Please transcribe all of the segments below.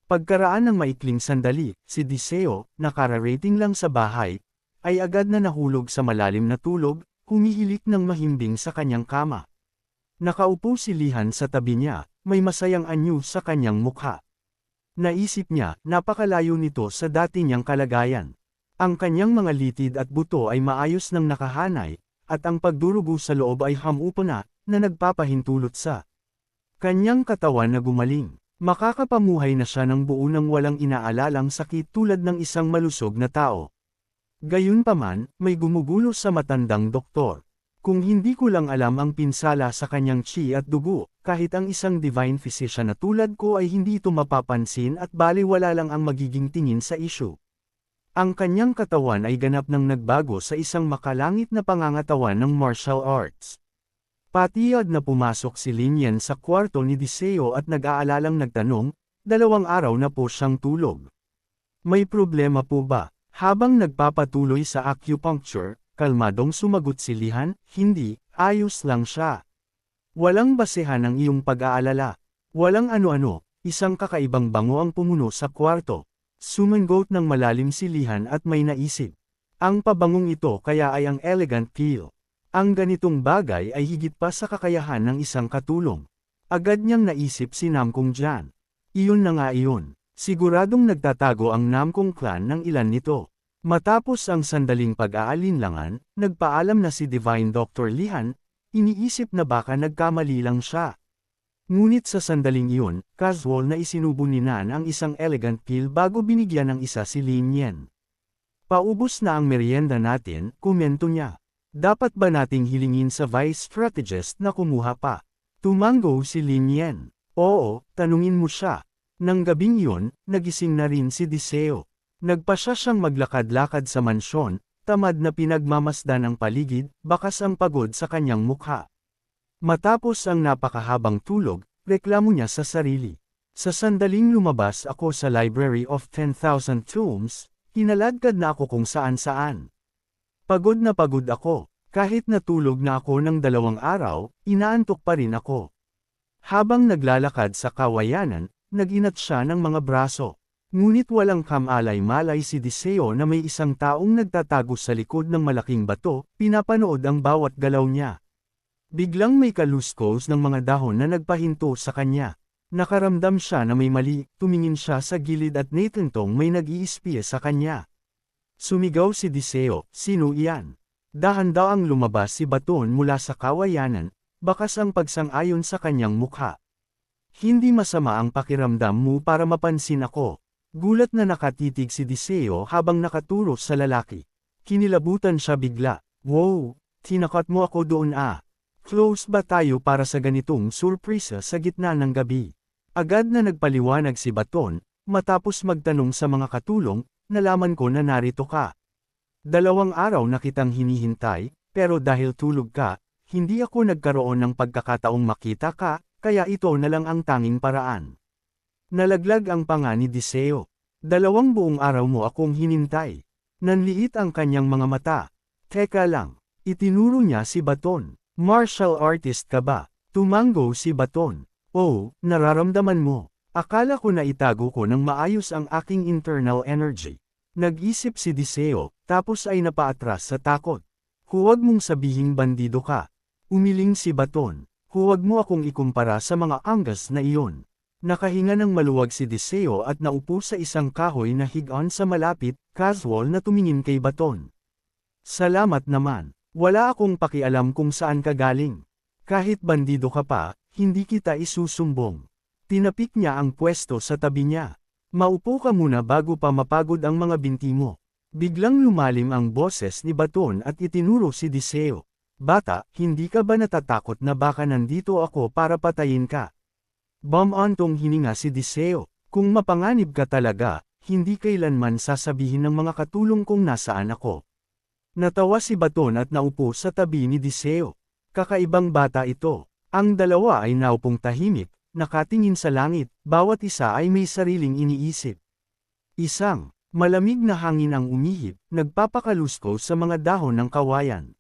Pagkaraan ng maikling sandali, si Diseo, nakararating lang sa bahay, ay agad na nahulog sa malalim na tulog, humihilik ng mahimbing sa kanyang kama. Nakaupo si Lihan sa tabi niya, may masayang anyo sa kanyang mukha. Naisip niya, napakalayo nito sa dati niyang kalagayan. Ang kanyang mga litid at buto ay maayos nang nakahanay, at ang pagdurugo sa loob ay hamupa na nagpapahintulot sa kanyang katawan na gumaling. Makakapamuhay na siya ng buo nang walang inaalalang sakit tulad ng isang malusog na tao. Gayunpaman, may gumugulo sa matandang doktor. Kung hindi ko lang alam ang pinsala sa kanyang chi at dugo, kahit ang isang divine physician na tulad ko ay hindi ito mapapansin at baliwala lang ang magiging tingin sa issue. Ang kanyang katawan ay ganap nang nagbago sa isang makalangit na pangangatawan ng martial arts. Patiyad na pumasok si Lin Yan sa kwarto ni Diseo at nag-aalalang nagtanong, 2 araw na po siyang tulog. May problema po ba? Habang nagpapatuloy sa acupuncture, kalmadong sumagot si Lihan, hindi, ayos lang siya. Walang basehan ang iyong pag-aalala. Walang ano-ano, isang kakaibang bango ang pumuno sa kwarto. Sumangot ng malalim si Lihan at may naisip. Ang pabangong ito kaya ay ang elegant peel. Ang ganitong bagay ay higit pa sa kakayahan ng isang katulong. Agad niyang naisip si Namkong Jan. Iyon na nga iyon. Siguradong nagtatago ang Namkong clan ng ilan nito. Matapos ang sandaling pag-aalinlangan, nagpaalam na si Divine Dr. Lihan, iniisip na baka nagkamali lang siya. Ngunit sa sandaling iyon, casual na isinubo ni Nan ang isang elegant pill bago binigyan ng isa si Lin Yan. Paubos na ang merienda natin, komento niya. Dapat ba nating hilingin sa vice strategist na kumuha pa? Tumango si Lin Yan. Oo, tanungin mo siya. Nang gabing iyon, nagising na rin si Diseo. Nagpasya siyang maglakad-lakad sa mansyon, tamad na pinagmamasdan ang paligid, bakas ang pagod sa kanyang mukha. Matapos ang napakahabang tulog, reklamo niya sa sarili. Sa sandaling lumabas ako sa Library of 10,000 Tombs, hinaladkad na ako kung saan-saan. Pagod na pagod ako, kahit natulog na ako ng 2 araw, inaantok pa rin ako. Habang naglalakad sa kawayanan, naginat siya ng mga braso. Ngunit walang kamalay-malay si Diseo na may isang taong nagtatago sa likod ng malaking bato, pinapanood ang bawat galaw niya. Biglang may kaluskos ng mga dahon na nagpahinto sa kanya. Nakaramdam siya na may mali, tumingin siya sa gilid at natintong may nag-iispiya sa kanya. Sumigaw si Diseo, sino iyan? Dahan-daang lumabas si Baton mula sa kawayanan, bakas ang pagsang-ayon sa kanyang mukha. Hindi masama ang pakiramdam mo para mapansin ako. Gulat na nakatitig si Diseo habang nakaturo sa lalaki. Kinilabutan siya bigla. Wow, tinakat mo ako doon ah. Close ba tayo para sa ganitong surpresa sa gitna ng gabi? Agad na nagpaliwanag si Baton, matapos magtanong sa mga katulong, nalaman ko na narito ka. 2 araw na kitang hinihintay, pero dahil tulog ka, hindi ako nagkaroon ng pagkakataong makita ka, kaya ito na lang ang tanging paraan. Nalaglag ang panga ni Diseo. 2 buong araw mo akong hinintay. Nanliit ang kanyang mga mata. Teka lang, itinuro niya si Baton. Martial artist ka ba? Tumango si Baton. Oh, nararamdaman mo. Akala ko na itago ko ng maayos ang aking internal energy. Nag-isip si Diseo, tapos ay napaatras sa takot. Huwag mong sabihing bandido ka. Umiling si Baton. Huwag mo akong ikumpara sa mga anggas na iyon. Nakahinga ng maluwag si Diseo at naupo sa isang kahoy na higaan sa malapit, casual na tumingin kay Baton. Salamat naman. Wala akong pakialam kung saan ka galing. Kahit bandido ka pa, hindi kita isusumbong. Tinapik niya ang pwesto sa tabi niya. Maupo ka muna bago pa mapagod ang mga binti mo. Biglang lumalim ang boses ni Baton at itinuro si Diseo. Bata, hindi ka ba natatakot na baka nandito ako para patayin ka? Bumantong hininga si Diseo. Kung mapanganib ka talaga, hindi kailanman sasabihin ng mga katulong kung nasaan ako. Natawa si Baton at naupo sa tabi ni Diseo. Kakaibang bata ito. Ang dalawa ay naupong tahimik, nakatingin sa langit, bawat isa ay may sariling iniisip. Isang malamig na hangin ang umihip, nagpapakalusko sa mga dahon ng kawayan.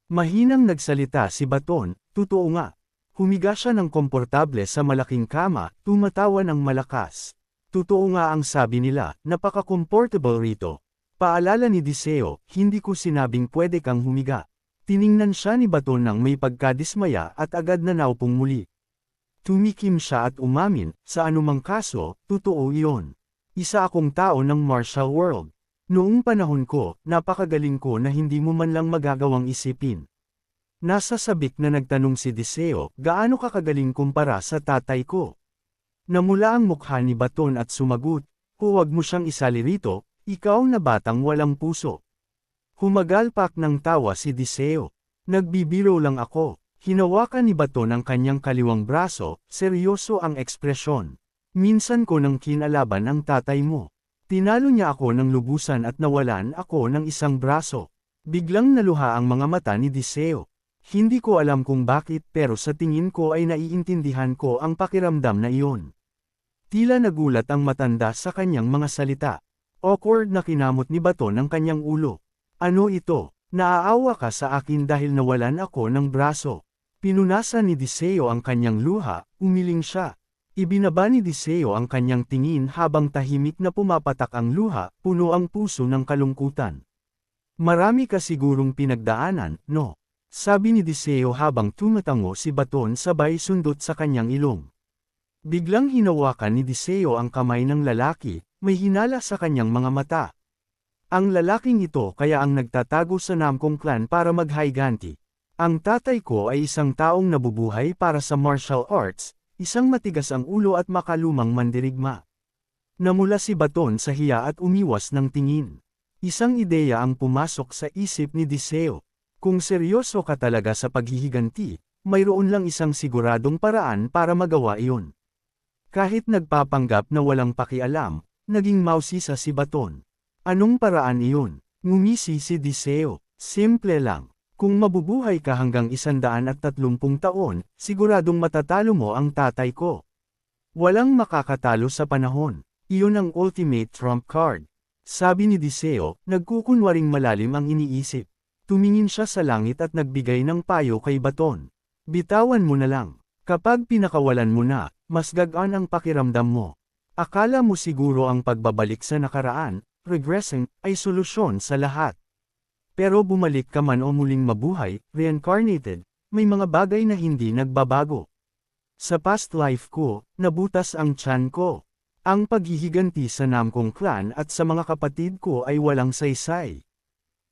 Mahinang nagsalita si Baton, totoo nga. Humiga siya ng komportable sa malaking kama, tumatawa ng malakas. Totoo nga ang sabi nila, napaka-comfortable rito. Paalala ni Diseo, hindi ko sinabing pwede kang humiga. Tiningnan siya ni Baton nang may pagkadismaya at agad na naupong muli. Tumikim siya at umamin, sa anumang kaso, totoo iyon. Isa akong tao ng martial world. Noong panahon ko, napakagaling ko na hindi mo man lang magagawang isipin. Nasa sabik na nagtanong si Diseo, gaano ka kagaling kumpara sa tatay ko? Namula ang mukha ni Baton at sumagot, huwag mo siyang isali rito, ikaw na batang walang puso. Humagalpak ng tawa si Diseo. Nagbibiro lang ako. Hinawakan ni Baton ang kanyang kaliwang braso, seryoso ang ekspresyon. Minsan ko nang kinalaban ang tatay mo. Tinalo niya ako ng lubusan at nawalan ako ng isang braso. Biglang naluha ang mga mata ni Diseo. Hindi ko alam kung bakit pero sa tingin ko ay naiintindihan ko ang pakiramdam na iyon. Tila nagulat ang matanda sa kanyang mga salita. Awkward na kinamot ni Baton ang kanyang ulo. Ano ito? Naaawa ka sa akin dahil nawalan ako ng braso. Pinunasan ni Diseo ang kanyang luha, umiling siya. Ibinaba ni Diseo ang kanyang tingin habang tahimik na pumapatak ang luha, puno ang puso ng kalungkutan. Marami ka sigurong pinagdaanan, no? Sabi ni Diseo habang tumatango si Baton sabay sundot sa kanyang ilong. Biglang hinawakan ni Diseo ang kamay ng lalaki, may hinala sa kanyang mga mata. Ang lalaking ito kaya ang nagtatago sa Namkong clan para maghiganti. Ang tatay ko ay isang taong nabubuhay para sa martial arts, isang matigas ang ulo at makalumang mandirigma. Namula si Baton sa hiya at umiwas ng tingin. Isang ideya ang pumasok sa isip ni Diseo. Kung seryoso ka talaga sa paghihiganti, mayroon lang isang siguradong paraan para magawa iyon. Kahit nagpapanggap na walang pakialam, naging mausisa si Baton. Anong paraan iyon? Ngumisi si Diseo. Simple lang. Kung mabubuhay ka hanggang 130 taon, siguradong matatalo mo ang tatay ko. Walang makakatalo sa panahon. Iyon ang ultimate trump card. Sabi ni Diseo, nagkukunwaring malalim ang iniisip. Tumingin siya sa langit at nagbigay ng payo kay Baton. Bitawan mo na lang. Kapag pinakawalan mo na, mas gagaan ang pakiramdam mo. Akala mo siguro ang pagbabalik sa nakaraan, regressing, ay solusyon sa lahat. Pero bumalik ka man o muling mabuhay, reincarnated, may mga bagay na hindi nagbabago. Sa past life ko, nabutas ang tiyan ko. Ang paghihiganti sa Namkong clan at sa mga kapatid ko ay walang saysay.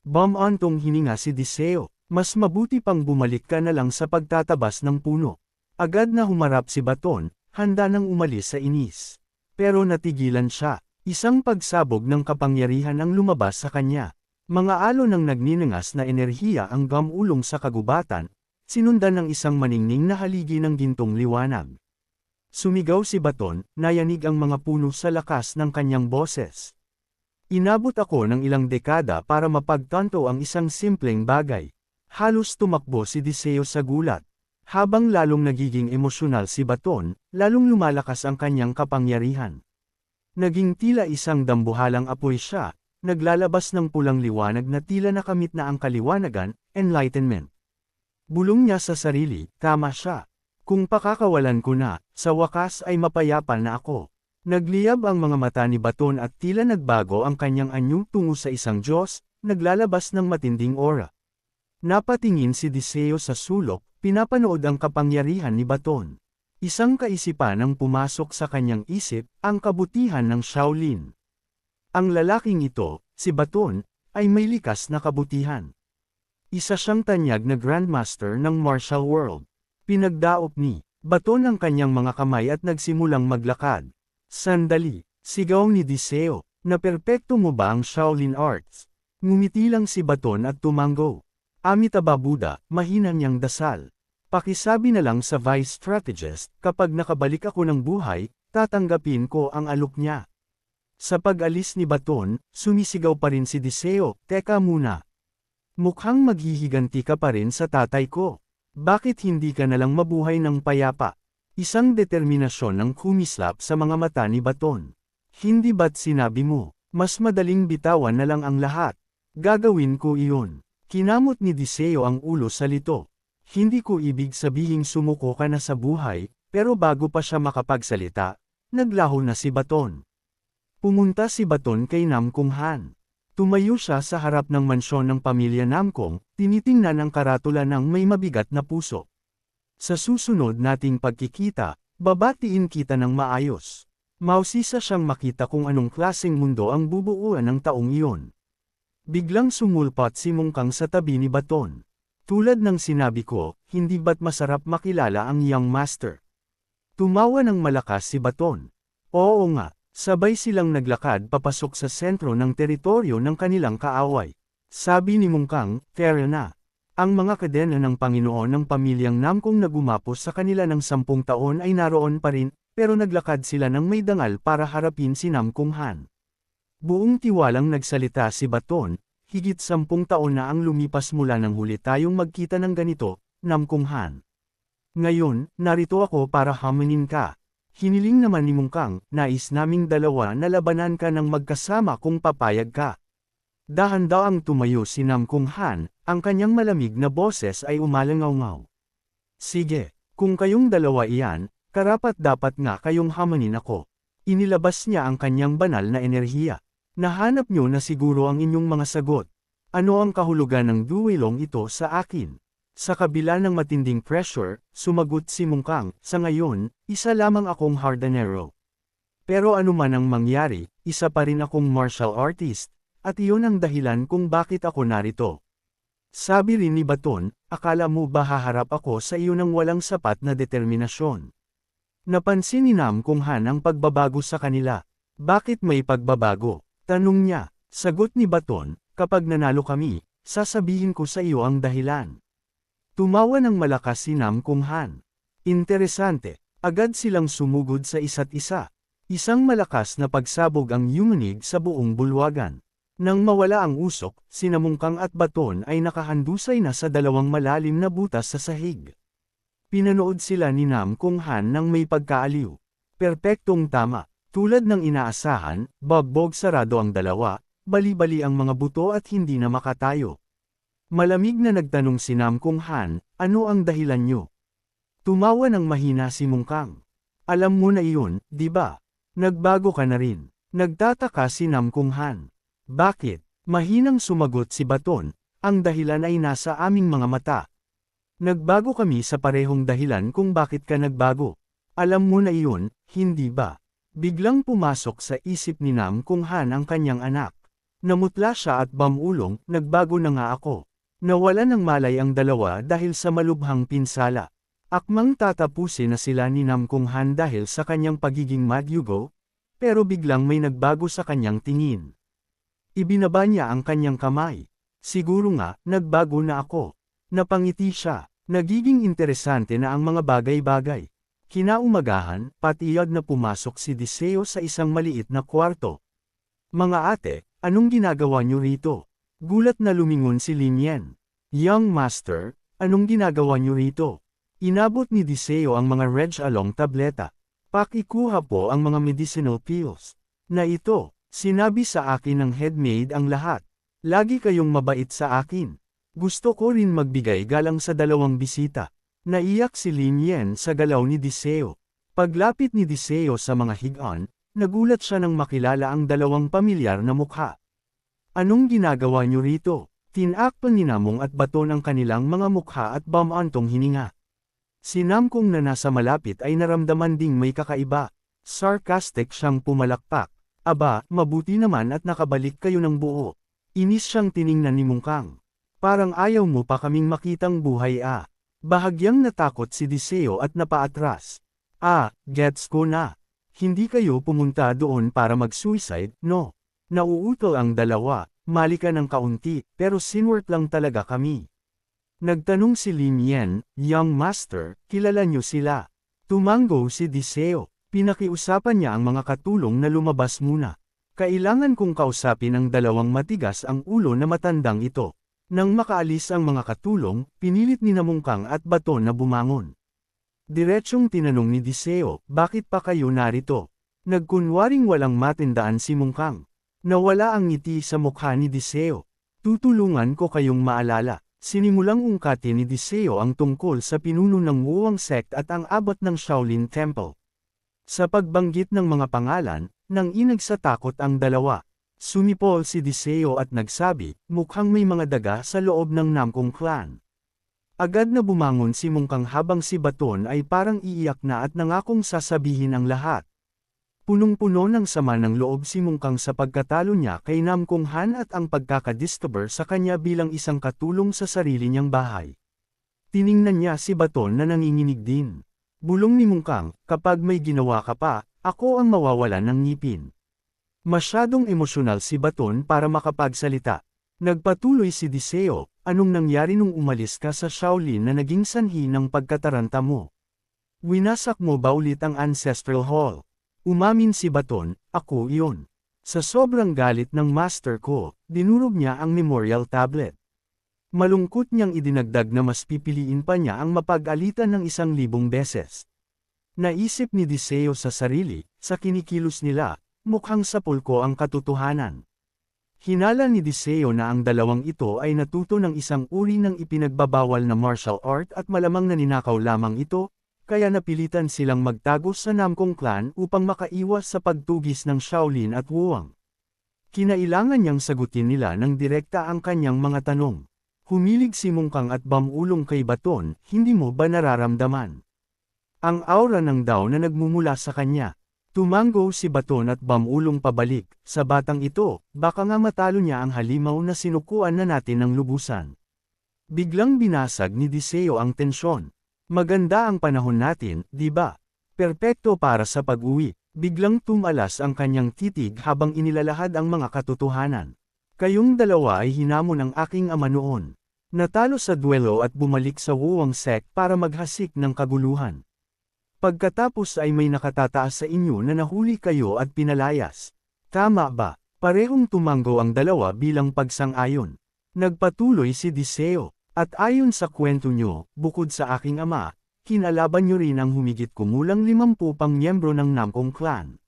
Bumantong hininga si Diseo, mas mabuti pang bumalik ka na lang sa pagtatabas ng puno. Agad na humarap si Baton, handa nang umalis sa inis. Pero natigilan siya, isang pagsabog ng kapangyarihan ang lumabas sa kanya. Mga alon ng nagninangas na enerhiya ang gamulong sa kagubatan, sinundan ng isang maningning na haligi ng gintong liwanag. Sumigaw si Baton, nayanig ang mga puno sa lakas ng kanyang boses. Inabot ako ng ilang dekada para mapagtanto ang isang simpleng bagay. Halos tumakbo si Diseo sa gulat. Habang lalong nagiging emosyonal si Baton, lalong lumalakas ang kanyang kapangyarihan. Naging tila isang dambuhalang apoy siya, naglalabas ng pulang liwanag na tila nakamit na ang kaliwanagan, enlightenment. Bulong niya sa sarili, tama siya. Kung pakakawalan ko na, sa wakas ay mapayapa na ako. Nagliyab ang mga mata ni Baton at tila nagbago ang kanyang anyo tungo sa isang Diyos, naglalabas ng matinding aura. Napatingin si Diseo sa sulok, pinapanood ang kapangyarihan ni Baton. Isang kaisipan ang pumasok sa kanyang isip, ang kabutihan ng Shaolin. Ang lalaking ito, si Baton, ay may likas na kabutihan. Isa siyang tanyag na Grandmaster ng martial world. Pinagdaop ni Baton ang kanyang mga kamay at nagsimulang maglakad. Sandali, sigaw ni Diseo, na perpekto mo ba ang Shaolin Arts? Ngumiti lang si Baton at tumango. Amitabha Buddha, mahina niyang dasal. Pakisabi na lang sa Vice Strategist, kapag nakabalik ako ng buhay, tatanggapin ko ang alok niya. Sa pag-alis ni Baton, sumisigaw pa rin si Diseo, teka muna. Mukhang maghihiganti ka pa rin sa tatay ko. Bakit hindi ka nalang mabuhay ng payapa? Isang determinasyon ang kumislap sa mga mata ni Baton. Hindi ba't sinabi mo, mas madaling bitawan na lang ang lahat? Gagawin ko iyon. Kinamot ni Diseo ang ulo sa lito. Hindi ko ibig sabihing sumuko ka na sa buhay, pero bago pa siya makapagsalita, naglaho na si Baton. Pumunta si Baton kay Namkong Han. Tumayo siya sa harap ng mansyon ng pamilya Namkong, tinitingnan ang karatula ng may mabigat na puso. Sa susunod nating pagkikita, babatiin kita ng maayos. Mausisa siyang makita kung anong klaseng mundo ang bubuuan ng taong iyon. Biglang sumulpot si Mungkang sa tabi ni Baton. Tulad ng sinabi ko, hindi ba't masarap makilala ang young master? Tumawa ng malakas si Baton. Oo nga. Sabay silang naglakad papasok sa sentro ng teritoryo ng kanilang kaaway. Sabi ni Mungkang, fair na. Ang mga kadena ng Panginoon ng pamilyang Namkong na gumapos sa kanila ng 10 taon ay naroon pa rin, pero naglakad sila ng may dangal para harapin si Namkong Han. Buong tiwalang nagsalita si Baton, higit 10 taon na ang lumipas mula nang huli tayong magkita ng ganito, Namkong Han. Ngayon, narito ako para hamanin ka. Hiniling naman ni Mungkang, nais naming dalawa na labanan ka ng magkasama kung papayag ka. Dahan-daang tumayo si Namkong Han, ang kanyang malamig na boses ay umalangaw-ngaw. Sige, kung kayong dalawa iyan, karapat-dapat nga kayong hamanin ako. Inilabas niya ang kanyang banal na enerhiya. Nahanap niyo na siguro ang inyong mga sagot. Ano ang kahulugan ng duwelong ito sa akin? Sa kabila ng matinding pressure, sumagot si Mungkang, sa ngayon, isa lamang akong hardanero. Pero anuman ang mangyari, isa pa rin akong martial artist, at iyon ang dahilan kung bakit ako narito. Sabi rin ni Baton, akala mo ba haharap ako sa iyo ng walang sapat na determinasyon? Napansin ni Namkong Han ang pagbabago sa kanila. Bakit may pagbabago? Tanong niya. Sagot ni Baton, kapag nanalo kami, sasabihin ko sa iyo ang dahilan. Tumawa ng malakas si Namkong Han. Interesante, agad silang sumugod sa isa't isa. Isang malakas na pagsabog ang yumanig sa buong bulwagan. Nang mawala ang usok, sina Mungkang at Baton ay nakahandusay na sa dalawang malalim na butas sa sahig. Pinanood sila ni Namkong Han nang may pagkaaliw. Perpektong tama, tulad ng inaasahan, bagbog sarado ang dalawa, bali-bali ang mga buto at hindi na makatayo. Malamig na nagtanong si Namkong Han, ano ang dahilan nyo? Tumawa ng mahina si Mungkang. Alam mo na iyon, di ba? Nagbago ka na rin. Nagtataka si Namkong Han. Bakit? Mahinang sumagot si Baton, ang dahilan ay nasa aming mga mata. Nagbago kami sa parehong dahilan kung bakit ka nagbago. Alam mo na iyon, hindi ba? Biglang pumasok sa isip ni Namkong Han ang kanyang anak. Namutla siya at bamulong, nagbago na nga ako. Nawala ng malay ang dalawa dahil sa malubhang pinsala. Akmang tatapusin na sila ni Namkong Han dahil sa kanyang pagiging madyugo, pero biglang may nagbago sa kanyang tingin. Ibinaba niya ang kanyang kamay. Siguro nga, nagbago na ako. Napangiti siya. Nagiging interesante na ang mga bagay-bagay. Kinaumagahan, patiyag na pumasok si Diseo sa isang maliit na kwarto. Mga ate, anong ginagawa niyo rito? Gulat na lumingon si Lin Yen. Young Master, anong ginagawa niyo rito? Inabot ni Diseo ang mga Reg Along tableta. Pakikuha po ang mga medicinal pills. Na ito, sinabi sa akin ng headmaid ang lahat. Lagi kayong mabait sa akin. Gusto ko rin magbigay galang sa dalawang bisita. Naiyak si Lin Yen sa galaw ni Diseo. Paglapit ni Diseo sa mga higaan, nagulat siya nang makilala ang dalawang pamilyar na mukha. Anong ginagawa niyo rito? Tinakpan ni Namong at Baton ang kanilang mga mukha at bamantong hininga. Si Namkong na nasa malapit ay naramdaman ding may kakaiba. Sarcastic siyang pumalakpak. Aba, mabuti naman at nakabalik kayo ng buo. Inis siyang tiningnan ni Mungkang. Parang ayaw mo pa kaming makitang buhay ah. Bahagyang natakot si Diseo at napaatras. Gets ko na. Hindi kayo pumunta doon para mag-suicide, no? Nauutol ang dalawa, mali ka ng kaunti, pero sinwert lang talaga kami. Nagtanong si Lin Yen, Young Master, kilala niyo sila? Tumango si Diseo. Pinakiusapan niya ang mga katulong na lumabas muna. Kailangan kong kausapin ang dalawang matigas ang ulo na matandang ito. Nang makaalis ang mga katulong, pinilit ni Namungkang at Baton na bumangon. Diretsyong tinanong ni Diseo, bakit pa kayo narito? Nagkunwaring walang matindaan si Mungkang. Nawala ang ngiti sa mukha ni Diseo. Tutulungan ko kayong maalala. Sinimulang ungkatin ni Diseo ang tungkol sa pinuno ng Wuwang sect at ang abot ng Shaolin Temple. Sa pagbanggit ng mga pangalan, nang inag sa takot ang dalawa. Sumipol si Diseo at nagsabi, mukhang may mga daga sa loob ng Namkong clan. Agad na bumangon si Mungkang habang si Baton ay parang iiyak na at nangakong sasabihin ang lahat. Punong-puno ng sama ng loob si Mungkang sa pagkatalo niya kay Namkong Han at ang pagkakadiscover sa kanya bilang isang katulong sa sarili niyang bahay. Tiningnan niya si Baton na nanginginig din. Bulong ni Mungkang, kapag may ginawa ka pa, ako ang mawawalan ng ngipin. Masyadong emosyonal si Baton para makapagsalita. Nagpatuloy si Diseo, anong nangyari nung umalis ka sa Shaolin na naging sanhi ng pagkataranta mo? Winasak mo ba ulit ang Ancestral Hall? Umamin si Baton, ako iyon. Sa sobrang galit ng master ko, dinurog niya ang memorial tablet. Malungkot niyang idinagdag na mas pipiliin pa niya ang mapag-alitan ng 1,000 beses. Naisip ni Diseo sa sarili, sa kinikilos nila, mukhang sapul ko ang katotohanan. Hinala ni Diseo na ang dalawang ito ay natuto ng isang uri ng ipinagbabawal na martial art at malamang na ninakaw lamang ito, kaya napilitan silang magtago sa Namkong clan upang makaiwas sa pagtugis ng Shaolin at Wuang. Kinailangan niyang sagutin nila ng direkta ang kanyang mga tanong. Humilig si Mungkang at bamulong kay Baton, hindi mo ba nararamdaman ang aura ng Dao na nagmumula sa kanya? Tumango si Baton at bamulong pabalik, sa batang ito, baka nga matalo niya ang halimaw na sinukuan na natin ng lubusan. Biglang binasag ni Diseo ang tensyon. Maganda ang panahon natin, di ba? Perpekto para sa pag-uwi. Biglang tumalas ang kanyang titig habang inilalahad ang mga katotohanan. Kayong dalawa ay hinamon ng aking ama noon. Natalo sa duelo at bumalik sa Wuang Sect para maghasik ng kaguluhan. Pagkatapos ay may nakatataas sa inyo na nahuli kayo at pinalayas. Tama ba? Parehong tumango ang dalawa bilang pagsang-ayon. Nagpatuloy si Diseo. At ayon sa kwento nyo, bukod sa aking ama, kinalaban nyo rin ang humigit kumulang 50 pang miyembro ng Namkong clan.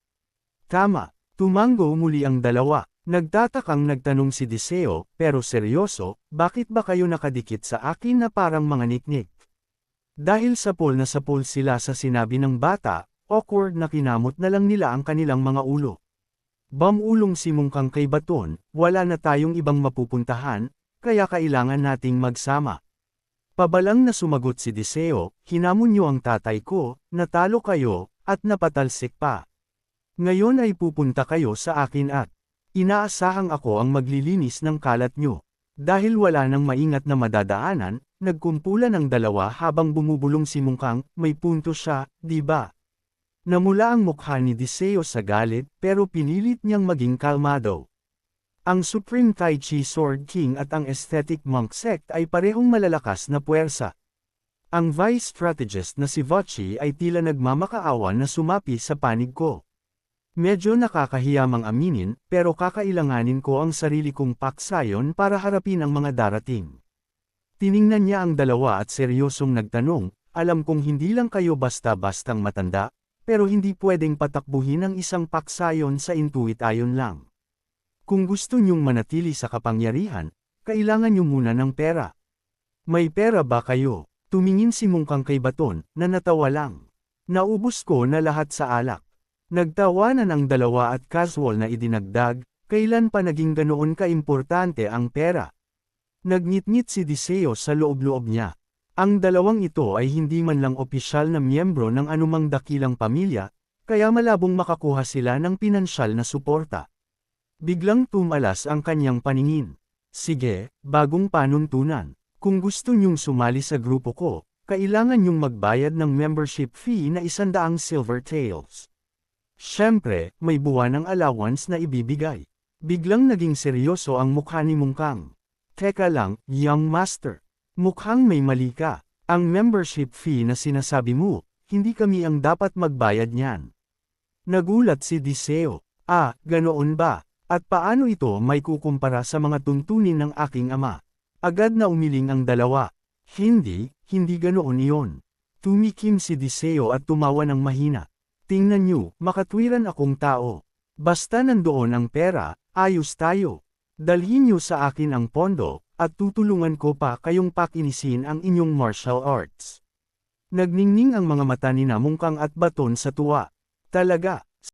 Tama, tumango muli ang dalawa. Nagtatakang nagtanong si Diseo, pero seryoso, bakit ba kayo nakadikit sa akin na parang mga niknik? Dahil sapol na sapol sila sa sinabi ng bata, awkward na kinamot na lang nila ang kanilang mga ulo. Bamulong si Mungkang kay Baton, wala na tayong ibang mapupuntahan, kaya kailangan nating magsama. Pabalang na sumagot si Diseo, hinamon niyo ang tatay ko, natalo kayo, at napatalsik pa. Ngayon ay pupunta kayo sa akin at inaasahang ako ang maglilinis ng kalat niyo. Dahil wala nang maingat na madadaanan, nagkumpulan ang dalawa habang bumubulong si Mungkang, may punto siya, di ba? Namula ang mukha ni Diseo sa galit pero pinilit niyang maging kalmado. Ang Supreme Tai Chi Sword King at ang Aesthetic Monk Sect ay parehong malalakas na puwersa. Ang vice strategist na si Vochi ay tila nagmamakaawa na sumapi sa panig ko. Medyo nakakahiya mang aminin, pero kakailanganin ko ang sarili kong paksayon para harapin ang mga darating. Tiningnan niya ang dalawa at seryosong nagtanong, alam kong hindi lang kayo basta-bastang matanda, pero hindi pwedeng patakbuhin ang isang paksayon sa intuit-ayon lang. Kung gusto niyong manatili sa kapangyarihan, kailangan niyo muna ng pera. May pera ba kayo? Tumingin si Mungkang kay Baton, na natawa lang. Naubos ko na lahat sa alak. Nagtawanan ang dalawa at casual na idinagdag, kailan pa naging ganoon kaimportante ang pera? Nagngit-ngit si Diseo sa loob-loob niya. Ang dalawang ito ay hindi man lang opisyal na miyembro ng anumang dakilang pamilya, kaya malabong makakuha sila ng pinansyal na suporta. Biglang tumalas ang kanyang paningin. Sige, bagong panuntunan. Kung gusto niyong sumali sa grupo ko, kailangan niyong magbayad ng membership fee na 100 silver taels. Siyempre, may buwan ng allowance na ibibigay. Biglang naging seryoso ang mukha ni Mungkang. Teka lang, young master. Mukhang may mali ka. Ang membership fee na sinasabi mo, hindi kami ang dapat magbayad niyan. Nagulat si Diseo. Ah, ganoon ba? At paano ito may kukumpara sa mga tuntunin ng aking ama? Agad na umiling ang dalawa. Hindi ganoon iyon. Tumikim si Diseo at tumawa ng mahina. Tingnan niyo, makatwiran akong tao. Basta nandoon ang pera, ayos tayo. Dalhin niyo sa akin ang pondo, at tutulungan ko pa kayong pakinisin ang inyong martial arts. Nagningning ang mga mata ni Mungkang at Baton sa tuwa. Talaga,